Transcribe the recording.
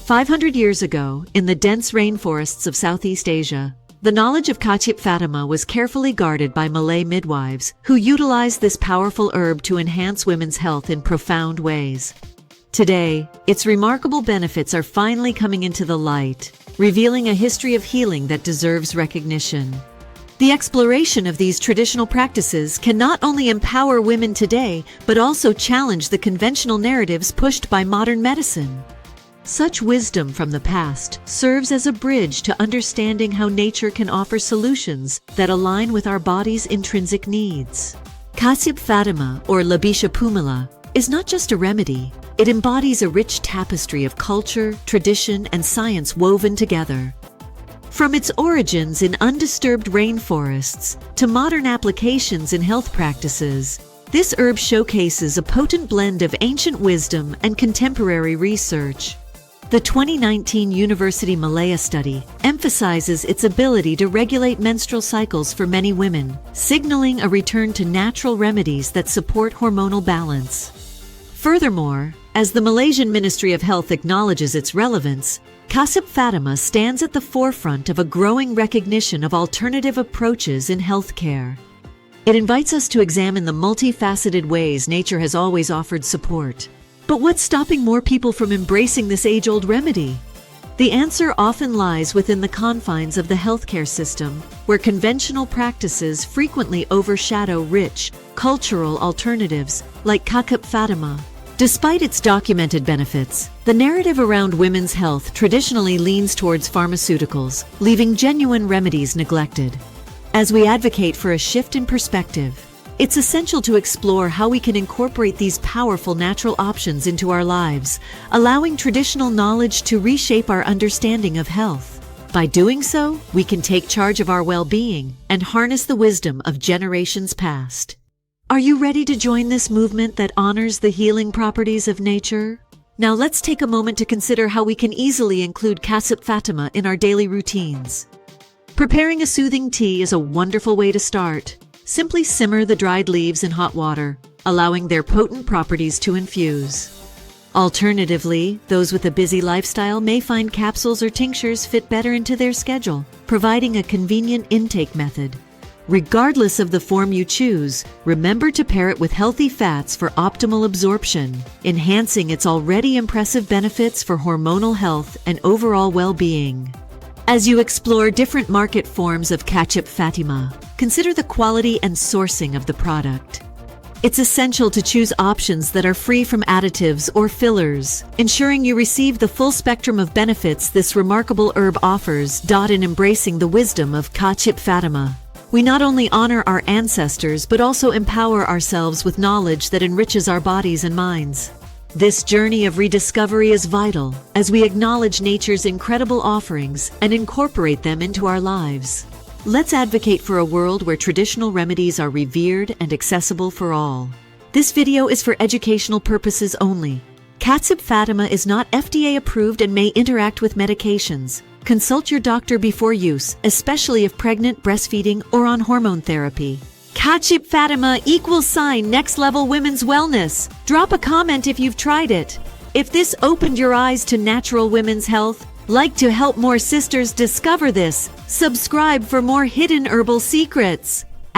500 years ago, in the dense rainforests of Southeast Asia, the knowledge of Kacip Fatimah was carefully guarded by Malay midwives who utilized this powerful herb to enhance women's health in profound ways. Today, its remarkable benefits are finally coming into the light, revealing a history of healing that deserves recognition. The exploration of these traditional practices can not only empower women today, but also challenge the conventional narratives pushed by modern medicine. Such wisdom from the past serves as a bridge to understanding how nature can offer solutions that align with our body's intrinsic needs. Kacip Fatimah, or Labisha pumila, is not just a remedy. It embodies a rich tapestry of culture, tradition, and science woven together. From its origins in undisturbed rainforests to modern applications in health practices, this herb showcases a potent blend of ancient wisdom and contemporary research. The 2019 University of Malaya study emphasizes its ability to regulate menstrual cycles for many women, signaling a return to natural remedies that support hormonal balance. Furthermore, as the Malaysian Ministry of Health acknowledges its relevance, Kacip Fatimah stands at the forefront of a growing recognition of alternative approaches in healthcare. It invites us to examine the multifaceted ways nature has always offered support. But what's stopping more people from embracing this age-old remedy? The answer often lies within the confines of the healthcare system, where conventional practices frequently overshadow rich, cultural alternatives like Kacip Fatimah. Despite its documented benefits, the narrative around women's health traditionally leans towards pharmaceuticals, leaving genuine remedies neglected. As we advocate for a shift in perspective, it's essential to explore how we can incorporate these powerful natural options into our lives, allowing traditional knowledge to reshape our understanding of health. By doing so, we can take charge of our well-being and harness the wisdom of generations past. Are you ready to join this movement that honors the healing properties of nature? Now let's take a moment to consider how we can easily include Kacip Fatimah in our daily routines. Preparing a soothing tea is a wonderful way to start. Simply simmer the dried leaves in hot water, allowing their potent properties to infuse. Alternatively, those with a busy lifestyle may find capsules or tinctures fit better into their schedule, providing a convenient intake method. Regardless of the form you choose, remember to pair it with healthy fats for optimal absorption, enhancing its already impressive benefits for hormonal health and overall well-being. As you explore different market forms of Kacip Fatimah, consider the quality and sourcing of the product. It's essential to choose options that are free from additives or fillers, ensuring you receive the full spectrum of benefits this remarkable herb offers. In embracing the wisdom of Kacip Fatimah, we not only honor our ancestors but also empower ourselves with knowledge that enriches our bodies and minds. This journey of rediscovery is vital as we acknowledge nature's incredible offerings and incorporate them into our lives. Let's advocate for a world where traditional remedies are revered and accessible for all. This video is for educational purposes only. Kacip Fatimah is not FDA approved and may interact with medications. Consult your doctor before use, especially if pregnant, breastfeeding, or on hormone therapy. Kacip Fatimah = next level women's wellness. Drop a comment if you've tried it. If this opened your eyes to natural women's health, like to help more sisters discover this, subscribe for more hidden herbal secrets. *.